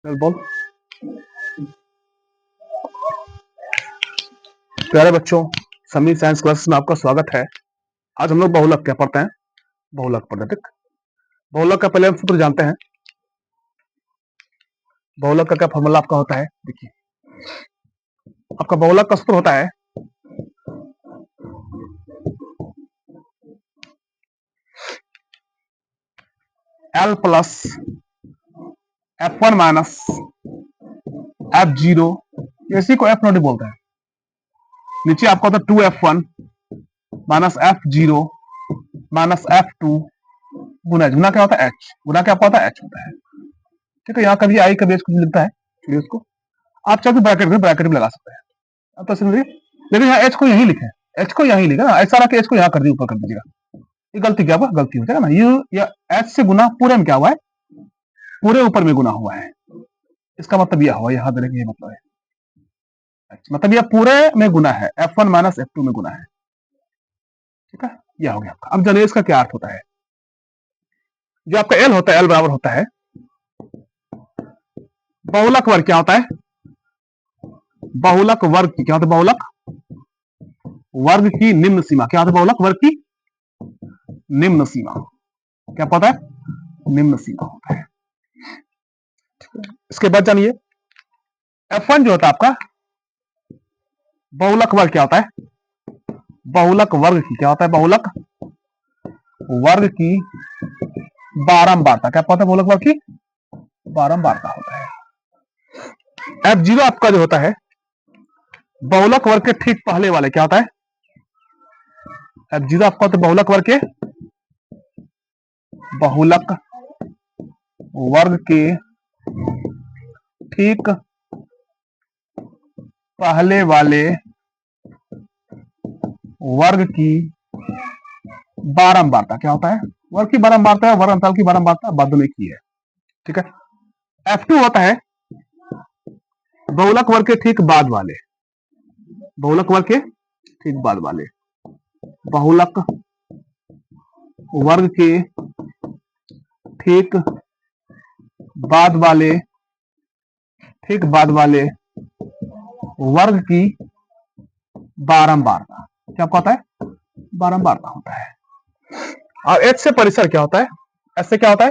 चल बोल। प्यारे बच्चों, समी साइंस क्लासेस में आपका स्वागत है। आज हम लोग बहुलक क्या पढ़ते हैं? बहुलक पढ़ते हैं। बहुलक का पहले हम सूत्र जानते हैं। बहुलक का क्या फॉर्मूला आपका होता है? देखिए, आपका बहुलक का सूत्र होता है L plus F1 minus F0, इसी को F0 बोलते हैं। नीचे आपका होता है 2F1 minus F0 minus F2 गुना H। गुना क्या होता है? H। गुना क्या आपका होता है? H होता है। ठीक है, यहाँ कभी आई कभी H कुछ लिखता है, चलिए उसको आप चाहे तो ब्रैकेट में लगा सकते हैं। अब तो समझिए, लेकिन यहाँ H को यहीं लिखे, H को यहीं लिखा ना, ऐसा ना कि H को यहाँ कर दिया, ऊपर कर दीजिएगा। ये गलती क्या हुआ? गलती हो जाएगा ना। ये H से गुना पूरे में क्या हुआ है? पूरे ऊपर में गुना हुआ है। इसका मतलब यह हुआ, यहाँ देने ये मतलब है, मतलब यह पूरे में गुना है, F1 माइनस F2 में गुना है। ठीक है, यह हो गया आपका। अब जानिए इसका क्या अर्थ होता है। जो आपका L होता है, L बराबर होता है बहुलक वर्ग। क्या होता है? बहुलक वर्ग की क्या होता है? बहुलक वर्ग की निम्न सीमा। क्या होता है? बहुलक वर्ग की निम्न सीमा। क्या पता है? निम्न सीमा होता है। इसके बाद जानिए F1 जो होता है आपका बहुलक वर्ग क्या होता है? बहुलक वर्ग की क्या होता है? बहुलक वर्ग की बारंबारता। क्या पता है? बहुलक वर्ग की बारंबारता होता है। F0 आपका जो होता है बहुलक वर्ग के ठीक पहले वाले क्या होता है? F0 आपका होता है बहुलक वर्ग के ठीक पहले वाले वर्ग की बारंबारता। क्या होता है? वर्ग की बारंबारता है, वर्ग अंतराल की बारंबारता बाद में की है। ठीक है। F2 होता है बहुलक वर्ग के ठीक बाद वाले, बहुलक वर्ग के ठीक बाद वाले, बहुलक वर्ग के ठीक बाद वाले, ठीक बाद वाले वर्ग की बारंबारता। क्या होता है? बारंबारता होता है। और H से परिसर क्या होता है? H से क्या होता है?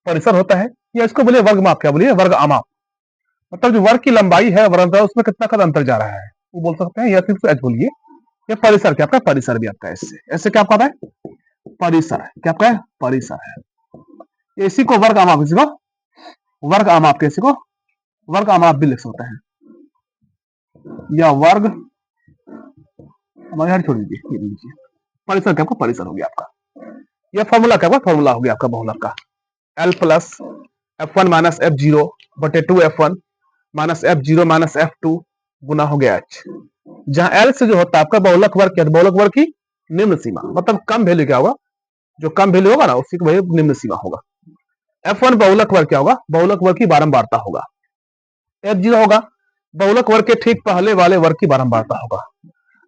परिसर होता है, या इसको बोलिए वर्ग माप। क्या बोलिए? वर्ग आमाप। मतलब जो वर्ग की लंबाई है, वर्ग अंतर, उसमें कितना कद अंतर जा रहा है वो बोल सकते हैं, या सिर्फ H बोलिए। ये परिसर क्या आपका? परिसर भी आपका इससे, ऐसे क्या आपका है? परिसर है। क्या आपका है? परिसर है। इसी को वर्ग आमाप, इसी को वर्ग आमाप, इसी को वर्ग आमाप भी लिख सकते हैं, या वर्ग हमारे यहाँ छोड़ दीजिए, ये लीजिए। परिसर क्या आपका? परिसर हो गया आपका। यह फॉर्मूला क्या आपका? फॉर्मूला हो गया आपका बहुलक का। L plus F1 minus F0 बटे 2F1 minus F0 minus F2 गुना हो गया H। जहां L से जो होता है आपका बहुलक वर्ग, क्या बहुलक वर्ग की निम्न सीमा, मतलब कम वैल्यू क्या होगा? जो कम वैल्यू होगा ना उसी को वही निम्न सीमा होगा। F1 बहुलक वर्ग क्या होगा? बहुलक वर्ग की बारंबारता होगा। F0 होगा बहुलक वर्ग के ठीक पहले वाले वर्ग की बारंबारता होगा।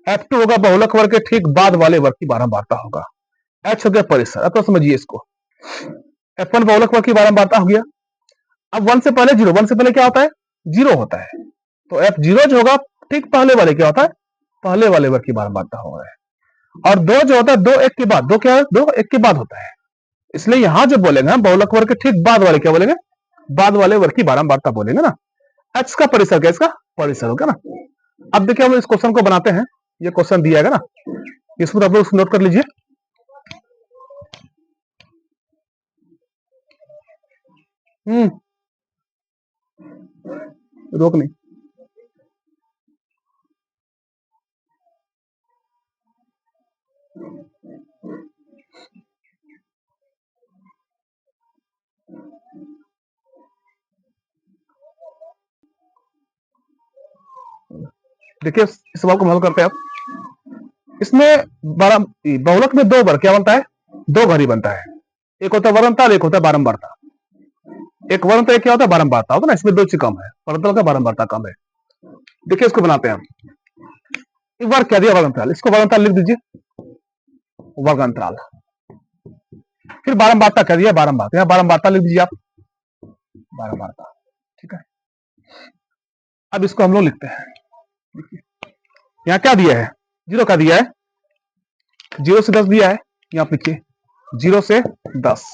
F2 होगा बहुलक वर्ग के ठीक बाद वाले वर्ग की बारंबारता होगा। H हो गया परिसर। अब तो समझिए इसको, F1 बहुलक वर्ग की बारंबारता हो गया। अब 1 से पहले 0, 1 से पहले क्या होता है? 0 होता है। तो F0 जो होगा ठीक पहले वाले क्या होता है? पहले वाले वर्ग की बारंबारता हो रहा है। और 2 जो होता है 2 1 के बाद, 2 क्या है? 2 1 के बाद होता है। इसलिए यहां जो बोलेंगे हम बहुलक वर्ग के ठीक बाद वाले क्या बोलेंगे? बाद वाले वर्ग की बारंबारता बोलेंगे ना। H का परिसर क्या? इसका परिसर होगा ना। अब देखिए हम इस क्वेश्चन को बनाते हैं। ये क्वेश्चन दिया है ना, इसको आप लोग नोट कर लीजिए। रोक नहीं। देखिए इस सवाल को हल करते हैं आप। इसमें बहुलक में दो वर्ग क्या बनता है? दो घर ही बनता है। एक होता है वर्णताल, एक होता है बारंबारता। एक वर्णता, एक क्या होता है? बारंबारता होता है ना। इसमें दो चीज कम है, वर्णताल का बारंबारता कम है। देखिए इसको बनाते हैं हम। एक बार क्या दिया? वर्णताल, इसको वर्णताल लिख दीजिए, वर्गंतराल। फिर बारंबारता क्या दिया? बारंबारता, यहाँ बारंबारता लिख दीजिए आप, बारंबारता। ठीक है, अब इसको हम लोग लिखते हैं। यहाँ क्या दिया है, 0 का दिया है, 0 से 10 दिया है, यहाँ पे लिखिए 0 से 10,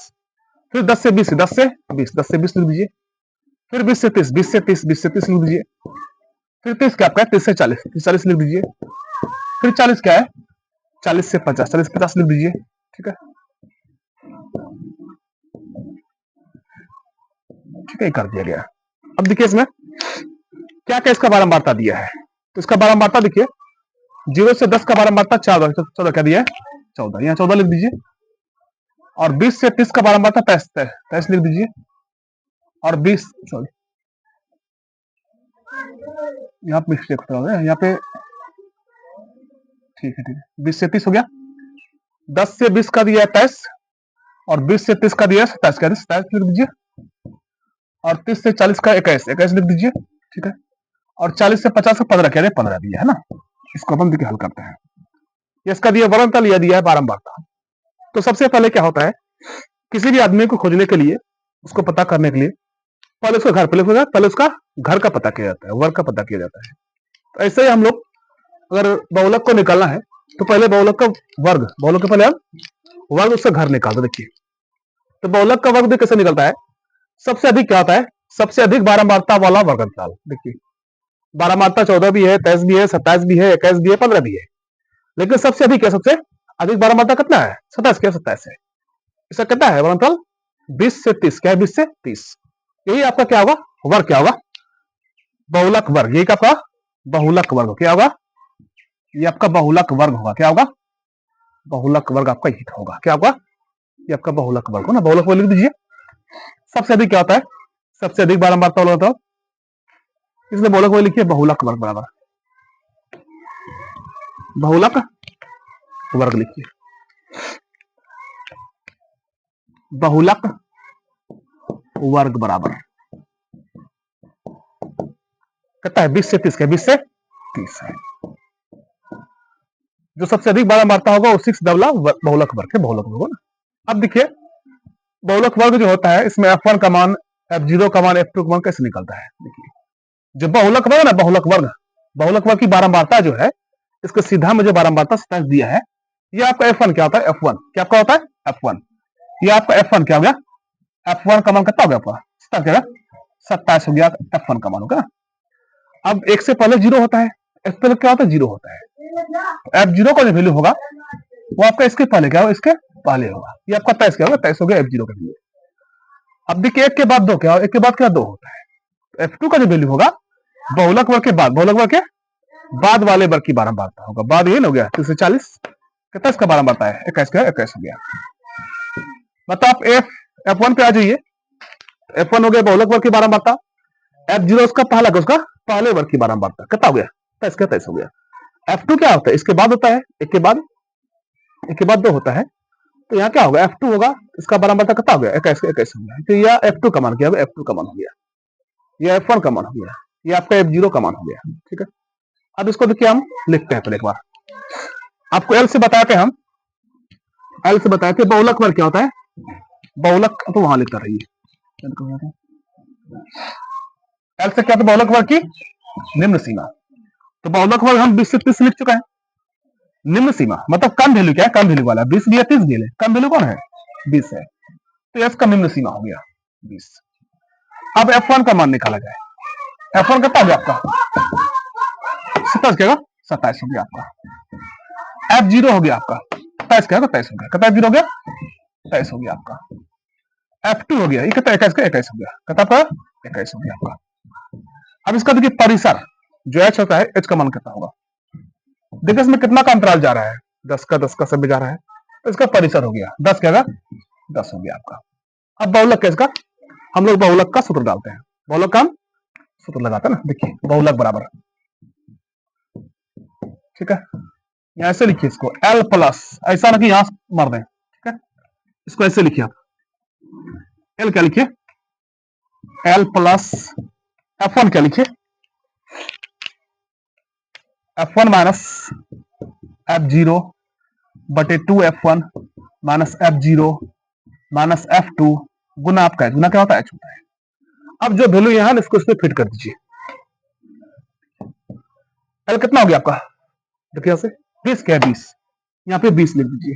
फिर 10 से 20, 10 से 20, 10 से 20 लिख दीजिए, फिर 20 से 30, 20 से 30, 20 से 30 लिख दीजिए, फिर 30 क्या आपका है, 30 से 40, 30 40 लिख दीजिए, फिर 40 क्या है, 40 से 50, 40 50 लिख दीजिए। ठीक है, ठीक है, कर दिया गया। अब देखिए इसमें क्या क्या इसका बारंबारता दिया है, तो इसका बारंबारता देखिए 0 से 10 का बारंबारता 14, 14 क्या दिया है, 14, यहाँ 14 लिख दीजिए, और 20 से 30 का बारंबारता 23 लिख दीजिए, और 20 सॉरी यहाँ पे मिस्टेक होता है, यहाँ पे ठीक है, ठीक है, 20 से 30 हो गया, 10 से 20 का दिया है 23, और 20 से 30 का दिया है 27, क्या 27 लिख दीजिए, और 30 से 40 का 21, 21 लिख दीजिए। ठीक है, और 40 से 50 का 15 क्या है, 15 दिया है ना। इसको अपन देखिए हल करते हैं, इसका दिया वर्णतल, यह दिया है बारंबारता। तो सबसे पहले क्या होता है, किसी भी आदमी को खोजने के लिए, उसको पता करने के लिए पहले उसका घर, पहले उसका घर का पता किया जाता है, वर्ग का पता किया जाता है। तो ऐसे ही हम लोग अगर बहुलक को निकालना है तो पहले बहुलक का वर्ग, बहुलक के पहले हम वर्ग उसका घर निकाल दो। देखिए तो बहुलक का वर्ग कैसे निकलता है, सबसे अधिक क्या होता है, सबसे अधिक बारंबारता वाला वर्ग निकाल। देखिए बारंबारता 14 भी है, 23 भी है, 27 भी है, 21 भी है, 15 भी है, लेकिन सबसे अधिक है, सबसे अधिक बारंबारता कितना है, 27 क्या, 27 है। इसका कितना है वर्णतल, 20 से 30, क्या है 20 से 30, यही आपका क्या होगा, वर्ग क्या होगा, बहुलक वर्ग, यही आपका बहुलक वर्ग क्या होगा, ये आपका बहुलक वर्ग होगा, क्या होगा, बहुलक वर्ग आपका यही होगा, क्या होगा, ये आपका बहुलक वर्ग हो ना। बहुलक वर्ग लिख दीजिए, सबसे अधिक क्या होता है, सबसे अधिक बारंबारता वाला होता है, इसलिए बहुलक वर्ग लिखिए, बहुलक वर्ग बराबर बहुलक वर्ग लिखिए, बहुलक वर्ग बराबर कितना है, 20 से 30 का, 20 से 30 है। जो सबसे अधिक बारंबारता होगा वो 6 डबला बहुलक वर्ग है, बहुलक वर्ग ना। अब देखिए बहुलक वर्ग जो होता है, इसमें F1 का मान, F0 का मान, F2 का मान कैसे निकलता है। देखिए जो बहुलक वर्ग ना, बहुलक वर्ग की बारंबारता जो है, इसको सीधा में जो बारंबारता 27 दिया है, ये आपका F1 क्या होता है, F1 क्या आपका होता है, F1, ये आपका F1 क्या हो गया, F1 का मान कितना हो गया आपका, 27 हो गया, F1 का मान होगा। अब एक से पहले 0 होता है, F पहले क्या होता है, 0 होता है, F0 का जो वैल्यू होगा वो आपका इसके पहले क्या होगा, इसके पहले होगा, ये आपका 23 क्या होगा, 23 हो गया F0 का वैल्यू। अब देखिए एक के बाद दो, क्या एक के बाद क्या 2 होता है, तो F2 का जो वैल्यू होगा बहुलक वर्ग के बाद, बहुलक वर्ग के बाद वाले वर्ग की बारंबारता होगा, बाद ये हो गया 30 से 40, कितना इसका बारंबारता है, 21 का 21 हो गया। मतलब आप F1 पे आ जाइए, F1 हो गया बहुलक वर्ग की बारंबारता, F0 उसका पहला, उसका पहले वर्ग की बारंबारता कितना हो गया, 23 का 23 हो गया। F2 क्या होता है, इसके बाद होता है, एक के बाद 2 होता है, तो यहाँ क्या होगा, F2 होगा, इसका बारंबारता कितना हो गया, 21 का 21 हो गया, तो यह F2 का मान क्या होगा, F2 का मान हो गया, यह F1 का मान हो गया, ये आपका F0 का मान हो गया। ठीक है, अब इसको देखिए हम लिखते हैं, पहले एक बार आपको L से बताए थे, हम L से बताए थे बहुलक वर्ग क्या होता है, बहुलक तो वहां लिखता रहिए, L से क्या था, बहुलक वर्ग की निम्न सीमा, तो बहुलक वर्ग हम 20 से 30 लिख चुका है, निम्न सीमा मतलब कम वैल्यू, क्या है कम वैल्यू वाला, 20 भी है 30 भी है, कम वैल्यू कौन है, 20 है, तो F का निम्न सीमा हो गया 20। अब F1 का मान निकाला जाए, F1 कितना हो गया आपका, 27 क्या, 27 हो गया आपका। F0 हो गया आपका 27 क्या, 23 हो गया, कितना F0 हो गया, 23 हो गया आपका। F2 हो गया, ये कितना 21 का 21 हो गया, कितना आपका 21 हो गया आपका। अब इसका देखिए परिसर जो H होता है, H का मान कितना होगा, देखिए इसमें कितना का अंतराल जा रहा है, 10 का सब जा रहा है, तो इसका परिसर हो गया 10 क्या, 10 हो गया आपका। अब बहुलक का, इसका हम लोग बहुलक का सूत्र डालते हैं, बहुलक का हम सूत्र लगाते हैं ना, देखिए बहुलक बराबर, ठीक है, यहां ऐसे लिखिए इसको L प्लस, ऐसा ना कि यहां मार दें, ठीक है, इसको ऐसे लिखिए आप, L क्या लिखिए, L प्लस F1 क्या लिखिए, F1 माइनस F0 बटे 2F1 minus F0 minus F2 गुना आपका, गुना क्या होता है, H होता है। अब जो वैल्यू यहां इसको इसमें फिट कर दीजिए, एल कितना हो गया आपका, देखिए यहां से 20 क्या है, 20, यहाँ पे 20 लिख दीजिए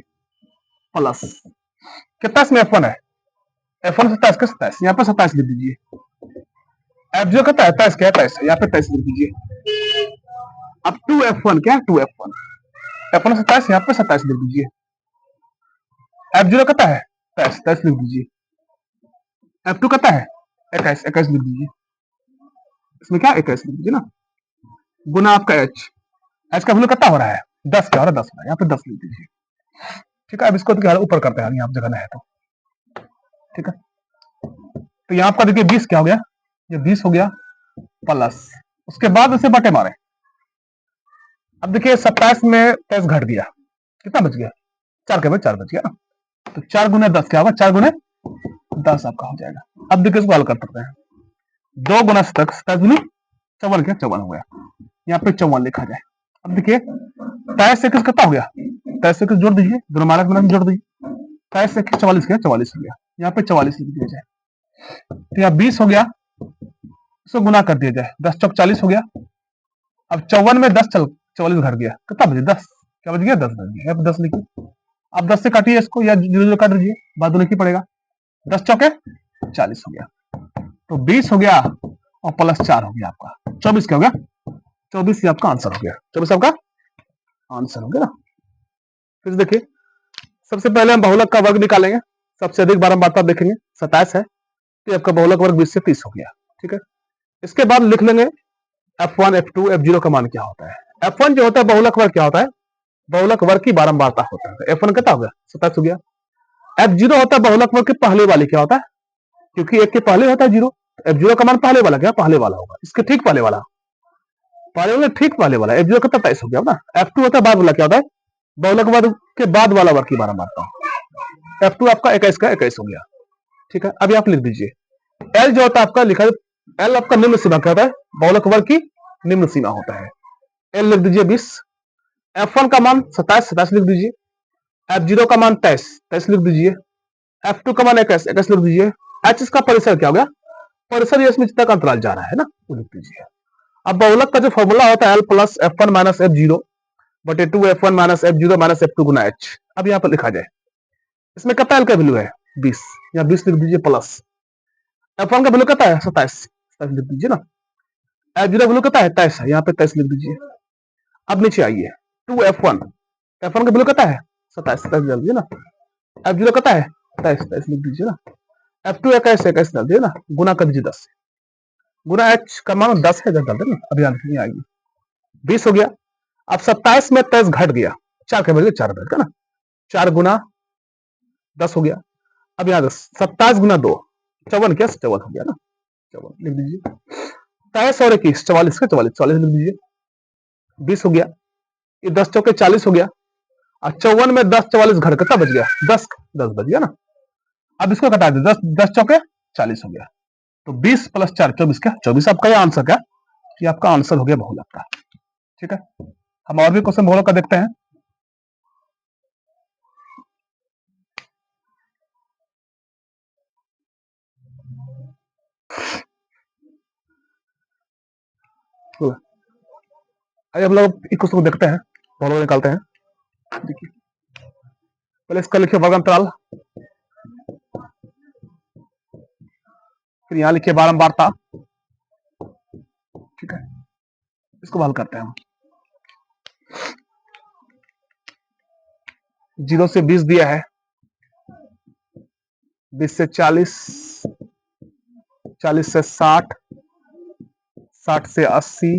प्लस कितना इसमें F1 है, F1 27 का 27, यहाँ पे 27 लिख दीजिए। F0 कितना है, 23 क्या है, 23 यहाँ पे 23 लिख दीजिए। अब 2F1 क्या है, 2F1, F1 27 यहाँ पे 27 लिख दीजिए। F0 कितना है, 23 23 लिख दीजिए। F2 कितना है, 21 21 लिख दीजिए। इसमें क्या 21 लिख दीजिए ना, गुना आपका H का वैल्यू कितना हो रहा है, 10 क्या हो रहा है, 10 हो रहा है, यहाँ पे 10 लिख दीजिए। ठीक है, अब इसको तो ऊपर करते हैं, यहाँ जगह है तो ठीक है। तो यहाँ आपका देखिए 20 क्या हो गया, ये 20 हो गया प्लस, उसके बाद उसे बटे मारे। अब देखिए 27 में 23 घट गया, कितना बच गया, 4 के बाद 4 बच गया ना, तो 4 गुना 10 क्या होगा, 4 गुना 10 आपका हो जाएगा। अब देखिए इसको हल कर सकते हैं, 2 गुना 27 गुनी 54 क्या, 54 हो गया, यहाँ पे 54 लिखा जाए। अब देखिए 23 से कितना हो गया, 23 से जोड़ दीजिए, दोनों माइनस माइनस जोड़ दीजिए, 23 से 44 क्या, 44 हो गया, यहाँ पे 44 लिख दिया जाए। तो यहाँ 20 हो गया, इसको गुना कर दिया जाए, 10 चौक 40 हो गया। अब 54 में 10 44 घट गया, कितना बचे, 10 क्या बच गया, 10 बच गया, यहाँ पे 10 लिखिए। अब 10 से काटिए इसको, या 0 काट दीजिए, बाद में लिखी पड़ेगा, 10 चौके 40 हो गया, तो 20 हो गया और प्लस 4 हो गया आपका 24 क्या हो गया, 24 ही आपका आंसर हो गया, 24 आपका आंसर हो गया ना। फिर देखिए सबसे पहले हम बहुलक का वर्ग निकालेंगे, सबसे अधिक बारंबारता देखेंगे, 27 है, तो आपका बहुलक वर्ग 20 से 30 हो गया। ठीक है, इसके बाद लिख लेंगे F1 F2 F0 का मान क्या होता है। F1 जो होता है बहुलक वर्ग क्या होता है, बहुलक वर्ग की बारंबारता होता है, F1 कितना हो गया, 27 हो गया। F0 होता है बहुलक वर्ग के पहले वाले क्या होता है, क्योंकि एक के पहले होता है 0, F0 का मान पहले वाला क्या, पहले वाला होगा, इसके ठीक पहले वाला, पहले वाला ठीक पहले वाला, F0 कितना 23 हो गया ना। F2 होता है बाद वाला क्या होता है, बहुलक वर्ग के बाद वाला वर्ग की बारंबारता, F2 आपका 21 का 21 हो गया। ठीक है, अभी आप लिख दीजिए L जो होता है आपका, लिखा L आपका निम्न सीमा क्या होता है, बहुलक वर्ग की निम्न सीमा होता है, L लिख दीजिए 20, F1 का मान 27 27 लिख दीजिए, F0 का मान 23 23 लिख दीजिए, F2 का मान 21 21 लिख दीजिए। H इसका परिसर क्या हो गया, परिसर इसमें जितना का अंतराल जा रहा है ना, वो लिख दीजिए। अब बहुलक का जो फॉर्मूला होता है L plus F1 minus F0 बटे 2F1 minus F0 minus F2 गुना H। अब यहाँ पर लिखा जाए, इसमें कितना L का वैल्यू है 20, यहाँ 20 लिख दीजिए प्लस F1 का वैल्यू कितना है 27 27 लिख दीजिए ना, F0 का वैल्यू कितना है 23 है, यहाँ पे 23 लिख दीजिए। अब नीचे आइए 2F1, F1 का वैल्यू कितना है 27 27 डाल दीजिए ना, F0 कितना है 23 23 लिख दीजिए ना, F2 21 21 डाल दीजिए ना, गुना कर दीजिए 10 से, गुना H का मान 10 है, 10 डाल देना, अभी नहीं आएगी, 20 हो गया। अब 27 में 23 घट गया, 4 के बजाय 4 बैठ गया ना, 4 गुना 10 हो गया। अब यहाँ 27 गुना 2 54 क्या, 54 हो गया ना, 54 लिख दीजिए। 23 और 21 44 का 44 44 लिख दीजिए, 20 हो गया, ये 10 चौके 40 हो गया, और 54 में 10 44 घट कितना बच गया, 10 10 बच गया ना। अब इसको घटा दे, 10 10 चौके 40 हो गया, तो 20 प्लस 4 24 क्या, 24 आपका ये आंसर क्या, ये आपका आंसर हो गया बहुलक का। ठीक है, हम और भी क्वेश्चन बहुलक का देखते हैं। आइए हम लोग एक क्वेश्चन को देखते हैं, बहुलक निकालते हैं। देखिए पहले इसका लिखिए वर्ग अंतराल, फिर यहां लिखिए बारंबारता। ठीक है, इसको हल करते हैं हम। 0 से 20 दिया है, 20 से 40, 40 से 60, 60 से 80,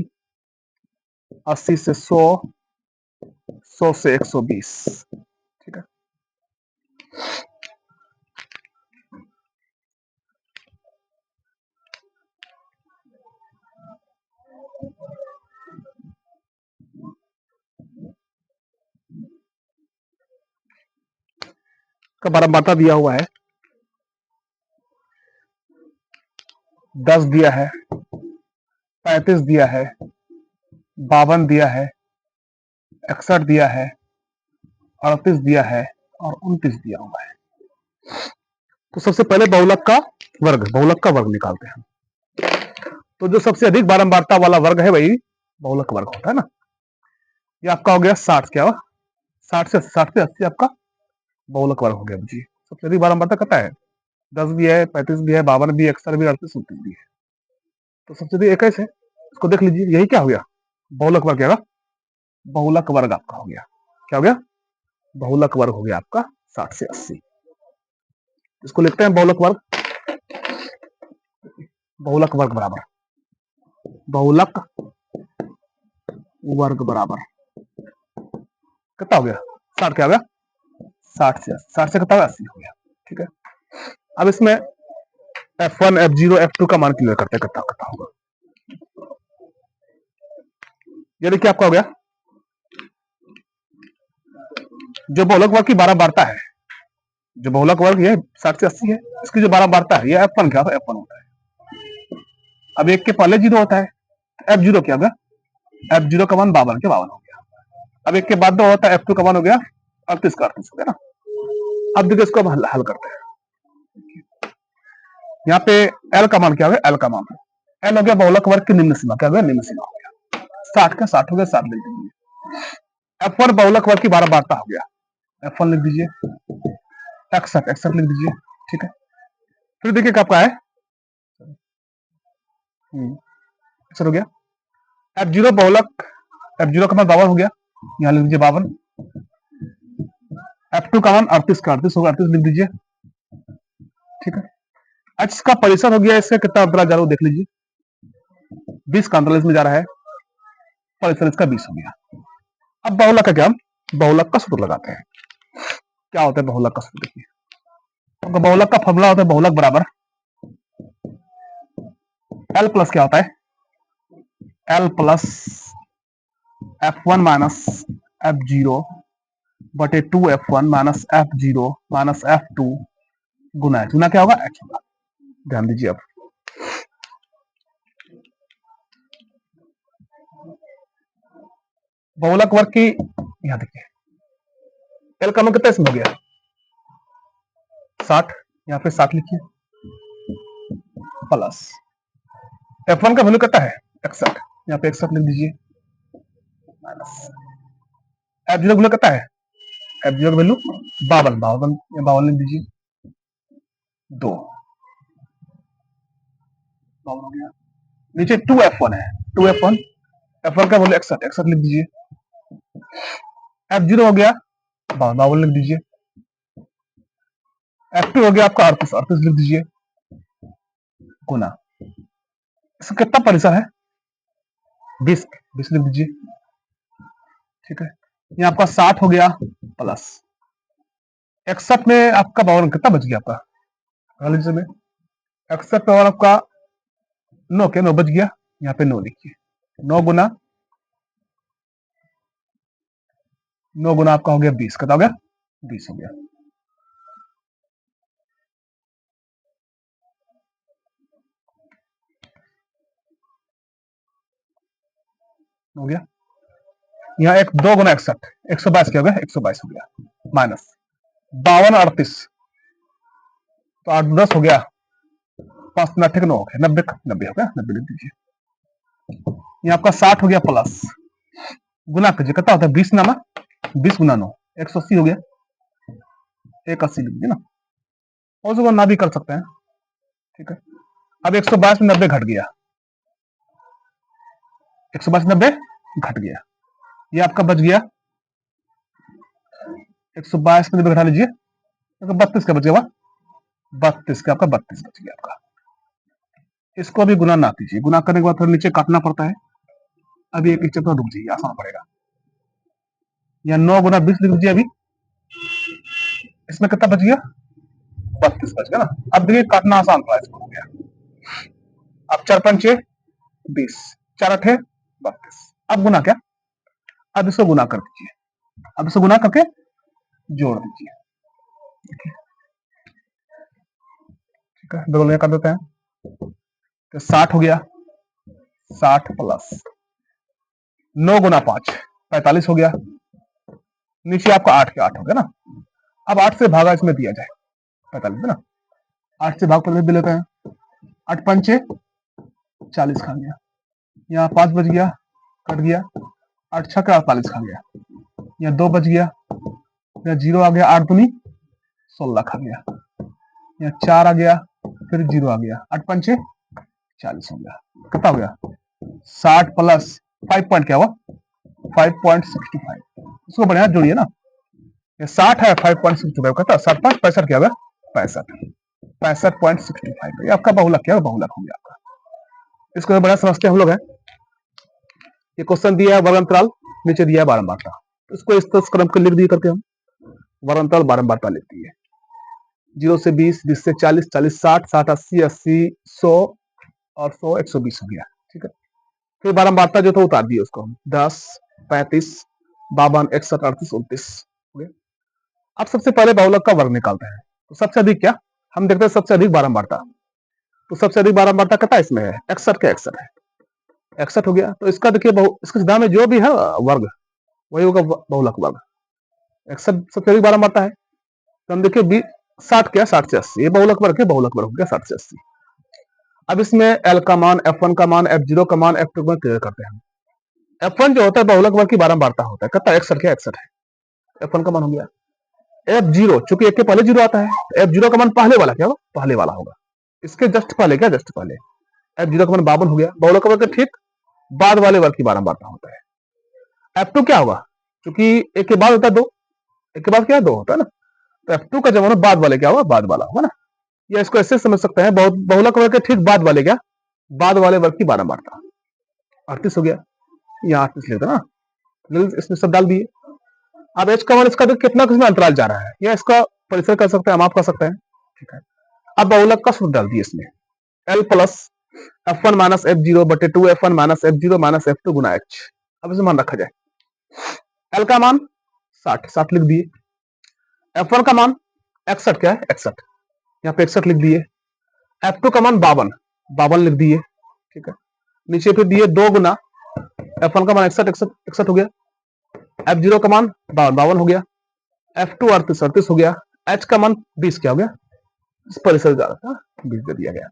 80 से 100, 100 से 120। ठीक है, का बारंबारता दिया हुआ है, 10 दिया है, 35 दिया है, 52 दिया है, 61 दिया है, 38 दिया है और 29 दिया हुआ है। तो सबसे पहले बहुलक का वर्ग निकालते हैं। तो जो सबसे अधिक बारंबारता वाला वर्ग है वही बहुलक वर्ग होता है ना। ये आपका हो गया 60, क्या हुआ 60 से 80 आपका बहुलक वर्ग हो गया जी। सबसे अधिक बारंबार कहता है 10 भी है, 35 भी है, 52 भी है, 61 भी, 38, 29 भी है। तो सबसे अधिक 21 है, इसको देख लीजिए, यही क्या हो गया बहुलक वर्ग, क्या बहुलक वर्ग आपका हो गया, क्या हो गया बहुलक वर्ग हो गया आपका 60 से 80। इसको लिखते हैं बहुलक वर्ग, बहुलक वर्ग बराबर बहुलक वर्ग बराबर कितना हो गया 60, क्या हो गया 60 से कितना हो गया 80 हो गया। ठीक है, अब इसमें F1 F0 F2 का मान क्लियर करते हैं कितना कितना होगा। ये देखिए आपका हो गया जो बहुलक वर्ग की 12 बारता है, जो बहुलक वर्ग ये 60 से 80 है, इसकी जो 12 बारता है ये F1 क्या होता है, F1 होता है। अब एक के पहले 0 होता है, F0 क्या होगा F0 का मान 52 के 52 हो गया। अब एक के बाद 2 होता है, F2 का मान हो गया 38 का 38 हो गया ना। अब देखिए इसको हल करते हैं, यहाँ पे L का मान क्या हो गया, L का मान L हो गया बहुलक वर्ग की निम्न सीमा, क्या हो गया निम्न सीमा हो गया 60 का 60 हो गया 7 लिख दीजिए। F1 बहुलक वर्ग की 12 बारता हो गया, F1 लिख दीजिए, 61 लिख दीजिए। ठीक है, फिर देखिए कब का है हो गया F0 बहुलक, F0 का मान 52 हो गया, यहाँ लिख दीजिए 52। F2 का मान 38 का 38 होगा, 38 लिख दीजिए। ठीक है, H का परिसर हो गया, इससे कितना अंतराल जा रहा है देख लीजिए, 20 का अंतराल इसमें जा रहा है, परिसर इसका 20 हो गया। अब बहुलक का क्या, बहुलक का सूत्र लगाते हैं, क्या होता है बहुलक का सूत्र देखिए, तो बहुलक का फॉर्मूला होता है बहुलक बराबर L प्लस क्या होता है L plus F1 minus F0 बटे 2F1 minus F0 minus F2 गुना गुना क्या होगा H होगा। ध्यान दीजिए, अब बहुलक वर्ग की यहां देखिए L का मान कितना इसमें हो गया 60, यहाँ पे 60 लिखिए प्लस F1 का वैल्यू कितना है 61, यहाँ पे 61 लिख दीजिए माइनस F0 का वैल्यू कितना है, F0 का वैल्यू 52 लिख दीजिए 2 हो गया। नीचे 2F1 है, 2F1 F1 का वैल्यू 61 लिख दीजिए, F0 हो गया 52 लिख दीजिए, F2 हो गया आपका 38 लिख दीजिए गुना इसका कितना परिसर है 20 लिख दीजिए। ठीक है, ये आपका 60 हो गया प्लस 61 में आपका 52 कितना बच गया आपका में 61 में और आपका 9 के 9 बच गया, यहाँ पे 9 लिखिए 9 गुना आपका हो गया 20, कितना हो गया 20 हो गया। हो गया यहाँ एक 2 गुना 61 122 क्या हो गया 122 हो गया माइनस 52 38 तो 8 10 हो गया 5 9 9 हो गया 90 90 हो गया 90 लिख दीजिए। ये आपका 60 हो गया प्लस गुना कीजिए कितना होता है 20 नामा 20 गुना 9 180 हो गया 180 लिख दीजिए ना, और उसको ना भी कर सकते हैं। ठीक है, अब 122 में 90 घट गया, 122 में 90 घट गया, ये आपका बच गया 122 में 90 घटा लीजिए तो 32 का बच गया 32 का आपका 32 बच गया आपका। इसको अभी गुना ना कीजिए, गुना करने के बाद थोड़ा नीचे काटना पड़ता है, अभी एक चक्कर रुक जाइए आसान पड़ेगा। या 9 गुना 20 लिख दीजिए, अभी इसमें कितना बच गया 32 बच गया ना। अब देखिए काटना आसान था, इसको हो गया अब 4 पंचे 20 4 अठे 32, अब गुना क्या, अब इसको गुना कर दीजिए, अब इसको गुना करके जोड़ दीजिए। ठीक है, बगल में कर देते हैं तो 60 हो गया 60 प्लस 9 गुना 5 45 हो गया, नीचे आपका 8 के 8 हो गया ना। अब 8 से भागा इसमें दिया जाए 45 है ना, 8 से भाग पहले दे लेते हैं, 8 पंचे 40 खा गया, यहाँ 5 बच गया कट गया 8 छक्के 48 खा गया, यहाँ 2 बच गया, यहाँ 0 आ गया, 8 दूनी 16 खा गया, यहाँ 4 आ गया, फिर 0 आ गया, 8 पंचे 40 हो गया। कितना हो गया? 60 प्लस 5 पॉइंट क्या हुआ? 5.65। इसको बढ़िया जोड़िए ना, ये 60 है, 5.65 कहता 60 5 65 क्या होगा? 65.65। ये आपका बहुलक क्या है? बहुलक हो गया आपका। इसको बड़ा समझते हम लोग हैं। ये क्वेश्चन दिया है वर्ग अंतराल, नीचे दिया है बारंबारता, इसको इस तरह क्रम को लिख दिए करके हम वर्ग अंतराल बारंबारता लिख दिए। 0 से 20, 20 से 40, 40 60, 60 80, 80 100 और 100 120 हो गया। ठीक है, फिर बारंबारता जो था उतार दिए उसको हम 10 35 52 61 38 29 हो गया। अब सबसे पहले बहुलक का वर्ग निकालते हैं। तो सबसे अधिक क्या हम देखते हैं? सबसे अधिक बारंबारता। तो सबसे अधिक बारंबारता कितना इसमें है? 61 के 61 है, 61 हो गया। तो इसका देखिए इसके सिद्धांत में जो भी है वर्ग वही होगा बहुलक वर्ग। 61 सबसे अधिक बारंबारता है। तो हम देखिए 60 क्या? 60 से 80, ये बहुलक वर्ग है, बहुलक वर्ग हो गया 60 से 80। अब इसमें एल का मान, F1 का मान, F0 का मान, F2 का मान क्लियर करते हैं। F1 जो होता है बहुलक वर्ग की बारंबारता होता है, कितना? 61 क्या? 61 है, F1 का मान हो गया। F0 चूंकि एक के पहले 0 आता है, F0 का मान पहले वाला क्या होगा? पहले वाला होगा। इसके जस्ट पहले क्या? जस्ट पहले। F0 का मान 52 हो गया। बहुलक वर्ग के ठीक बाद वाले वर्ग की बारंबारता होता है। F2 क्या होगा? क्योंकि एक के बाद होता है 2, एक के बाद क्या? 2 होता है ना, तो F2 का जब बाद वाले क्या होगा? बाद वाला होगा ना। या इसको ऐसे समझ सकते हैं, बहुलक वर्ग के ठीक बाद वाले क्या? बाद वाले वर्ग की बारंबारता। 38 हो गया, यहाँ 38 लिखते ना, इसमें सब डाल दिए। अब एच का मान इसका कितना किसमें अंतराल जा रहा है, या इसका परिचय कर सकते हैं, हम आप कर सकते हैं। ठीक है, अब बहुलक का सूत्र डाल दिए इसमें, L plus F1 minus F0 बटे 2 F1 minus F0 minus F2 गुना H। अब इसे मान रखा जाए, एल का मान 60 लिख दिए, F1 का मान 61 क्या है? 61, यहाँ पे 61 लिख दिए। F2 का मान 52 लिख दिए। ठीक है, नीचे फिर दिए 2 गुना F1 का मान 61 हो गया, F0 का मान 52 हो गया, F2 38 हो गया, H का मान 20 क्या हो गया? इस परिसर जा रहा था 20 दे दिया गया।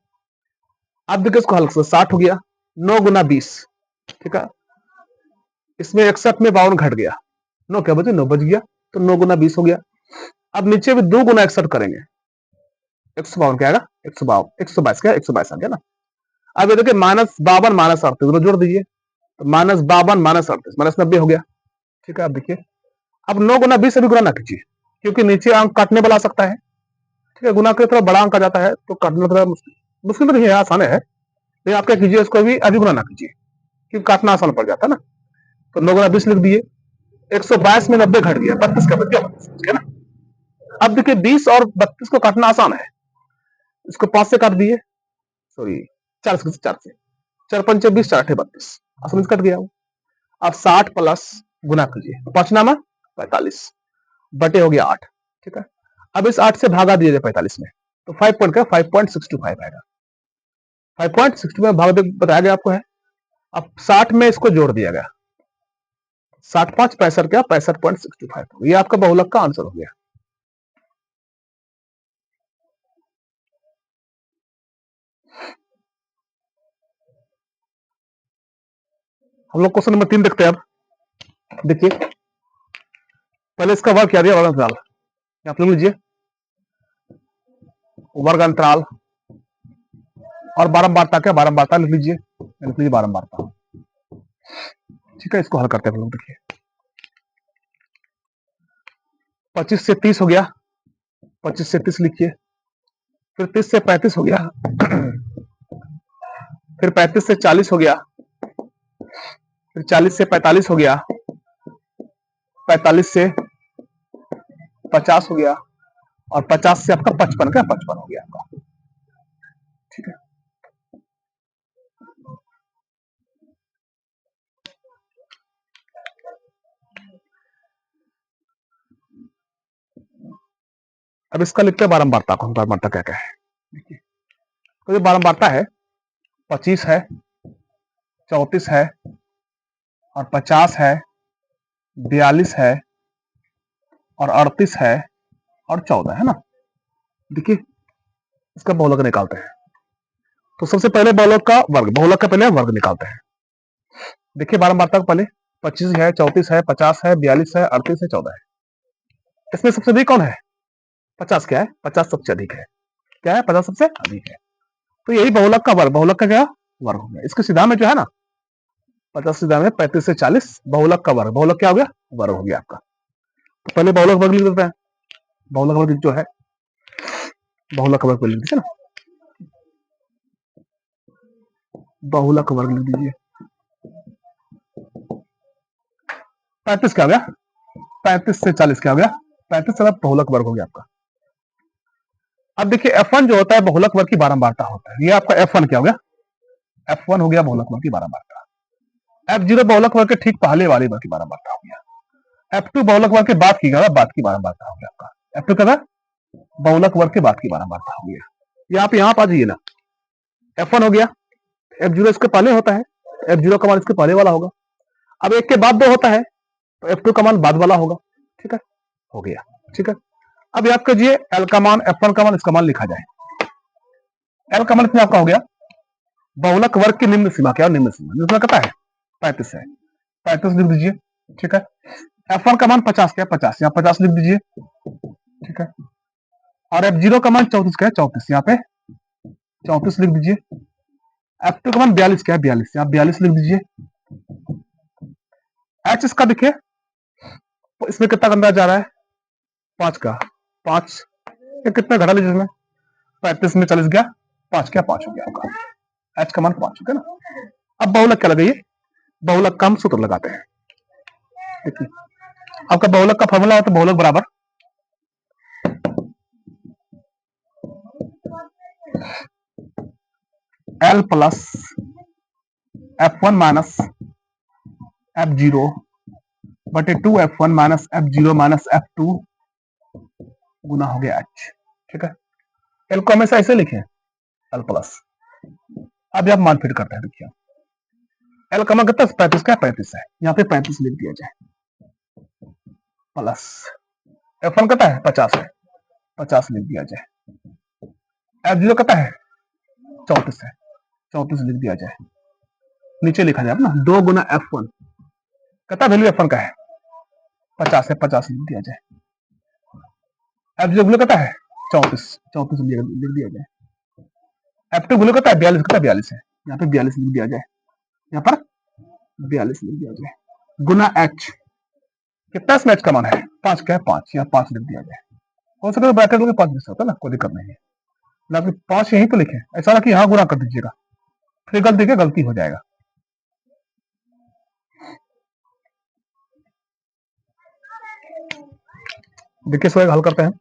अब देखिए इसको हल से 60 हो गया, 9 गुना 20। ठीक है, इसमें 61 में 52 घट गया, 9 क्या बचे? 9 बच गया, तो 9 गुना 20 हो गया। अब नीचे भी 2 गुना 61 करेंगे, 152 क्या आएगा? 152 122 क्या? 122 आ गया ना। अब ये देखिए -52 माइनस 38 जोड़ दीजिए, तो -52 माइनस 38 माइनस 90 हो गया। ठीक है, अब देखिए अब 9 गुना 20 अभी गुना ना कीजिए, क्योंकि नीचे अंक काटने वाला आ सकता है। ठीक है, गुना के थोड़ा बड़ा अंक आ जाता है, तो काटना थोड़ा मुश्किल तो नहीं है, आसान है। लेकिन आप क्या कीजिए, इसको अभी गुना ना कीजिए, क्योंकि काटना आसान पड़ जाता है ना। तो 9 गुना 20 लिख दिए, 122 में 90 घट गया, 32 का बच गया, 32 ना। अब देखिए 20 और 32 को काटना आसान है, इसको 5 से काट दिए, सॉरी 4 से 4 पंचे 20 4 32, आसानी से कट गया वो। अब 60 प्लस गुना कीजिए, 5 नामा 45 बटे हो गया 8। ठीक है, अब इस 8 से भागा दिए 45 में, तो 5.65 आएगा। 5.65 भाग बताया गया आपको है। अब 60 में इसको जोड़ दिया गया, 60 5 65 क्या? 65.65। ये आपका बहुलक का आंसर हो गया। हम लोग क्वेश्चन नंबर 3 देखते हैं। अब देखिए पहले इसका वर्ग क्या दिया? वर्ग अंतराल, आप लिख लीजिए वर्ग अंतराल, और बारंबारता क्या? बारंबारता लिख लीजिए, बारंबारता। ठीक है, इसको हल करते हैं हम लोग। देखिए 25 से 30 हो गया, 25 से 30 लिखिए, फिर 30 से 35 हो गया, फिर 35 से 40 हो गया, फिर 40 से 45 हो गया, 45 से 50 हो गया, और 50 से आपका 55 का 55 हो गया आपका। ठीक है, अब इसका लिखते हैं बारंबारता को। बारंबारता क्या क्या है? देखिए तो जो बारंबारता है 25 है, 34 है, और 50 है, 42 है, और 38 है, और 14 है ना। देखिए इसका बहुलक निकालते हैं। तो सबसे पहले बहुलक का वर्ग, बहुलक का पहले वर्ग निकालते हैं। देखिए बारंबारता को पहले 25 है, 34 है, 50 है, 42 है, 38 है, 14 है। इसमें सबसे अधिक कौन है? 50। क्या है? 50 सबसे अधिक है। क्या है? 50 सबसे अधिक है। तो यही बहुलक का वर्ग, बहुलक का क्या वर्ग हो गया। इसके सीधा में जो है ना 50 सीधा में 35 से 40 बहुलक का वर्ग, बहुलक क्या हो गया? वर्ग हो गया आपका। तो पहले बहुलक वर्ग लिख देते हैं। बहुलक वर्ग जो है बहुलक वर्ग लिख दीजिए ना, बहुलक वर्ग लिख दीजिए। 35 क्या हो गया? 35 से 40 क्या हो गया? 35 से बहुलक वर्ग हो गया आपका। अब देखिए F1 जो होता है बहुलक वर्ग की बारंबारता होता है। ये आपका F1 क्या हो गया? F1 हो गया बहुलक वर्ग की बारंबारता। F0 बहुलक वर्ग के ठीक पहले वाले वर्ग की बारंबारता हो गया। F2 बहुलक वर्ग के बाद की बारंबारता हो गया आपका। F2 क्या था? बहुलक वर्ग के बाद की बारंबारता हो गया। ये आप यहाँ पा जाइए ना, F1 हो गया, F0 इसके पहले होता है, F0 का मान इसके पहले वाला होगा। अब एक के बाद दो होता है तो F2 का मान बाद वाला होगा। ठीक है, हो गया। ठीक है, अब याद कीजिए L का मान, F1 का मान, इसका मान लिखा जाए। L का मान इसमें आपका हो गया बहुलक वर्ग की निम्न सीमा। क्या निम्न सीमा? निम्न सीमा कितना है? 35 है, 35 लिख दीजिए। ठीक है, F1 का मान 50 क्या? 50, यहाँ 50 लिख दीजिए। ठीक है, और F0 का मान 34 क्या है? 34, यहाँ पे 34 लिख दीजिए। F2 का मान 42 क्या है? 42, यहाँ 42 लिख दीजिए। H इसका देखिए इसमें कितना अंदाज जा रहा है? 5 का 5, ये कितना घटा लीजिए इसमें, 35 में 40 गया, 5 क्या? 5 हो गया आपका। H का मान 5 हो गया ना। अब बहुलक क्या लगाइए? बहुलक का हम सूत्र लगाते हैं। देखिए आपका बहुलक का फॉर्मूला होता है बहुलक बराबर L plus F1 minus F0 बटे 2F1 minus F0 minus F2 गुना हो गया H। ठीक है, L को हमेशा ऐसे लिखे L प्लस। अब आप मान फिट करते हैं। देखिए L का मान कितना? 35 क्या? 35 है, यहाँ पे 35 लिख दिया जाए प्लस F1 कितना है? 50 है, 50 लिख दिया जाए। F0 कितना है? 34 है, 34 लिख दिया जाए। नीचे लिखा जाए ना 2 गुना F1, कितना वैल्यू F1 का है? 50 है, 50 लिख दिया जाए। F0 वैल्यू कितना है? 34, 34 लिख दिया जाए। F2 वैल्यू कितना है? 42, कितना? 42 है, यहाँ पे 42 लिख दिया जाए, यहाँ पर 42 लिख दिया जाए गुना H। कितना इसमें H का मान है? 5 क्या है? 5, यहाँ 5 लिख दिया जाए। हो सके तो ब्रैकेट में 5 लिख सकता है ना, कोई दिक्कत नहीं है, ना कि 5 यहीं पे लिखे, ऐसा ना कि यहाँ गुना कर दीजिएगा, फिर गलती हो जाएगा। देखिए इसको हल करते हैं।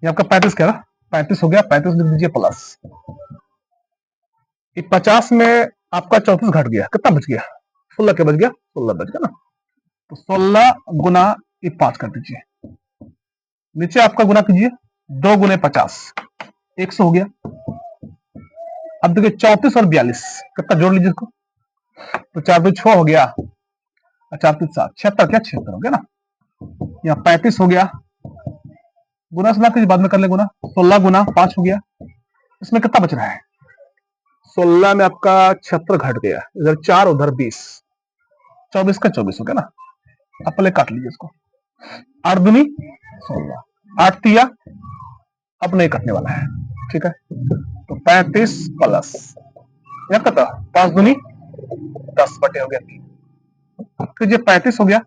ये आपका 35 क्या था? 35 हो गया, 35 लिख दीजिए प्लस 50 में आपका 34 घट गया, कितना बच गया? 16 क्या बच गया? 16 बच गया ना। तो 16 गुना 5 कर दीजिए, नीचे आपका गुना कीजिए 2 गुने 50, 100 हो गया। अब देखिए 34 और 42 कितना जोड़ लीजिए इसको, तो 4 2 6 हो गया, और 4 3 7, 76 क्या? 76 हो गया ना। यहाँ 35 हो गया, गुना सुना कीजिए, बाद में कर ले गुना। 16 गुना 5 हो गया, इसमें कितना बच रहा है? 16 में आपका 76 घट गया, इधर 4 उधर 20, 24 का 24 हो गया ना। अब पहले काट लीजिए इसको, 8 दूनी 16, 8 तिया अब नहीं कटने वाला है। ठीक है, तो 35 प्लस यहाँ कितना? 5 दूनी 10 बटे हो गया 3, तो ये 35 हो गया,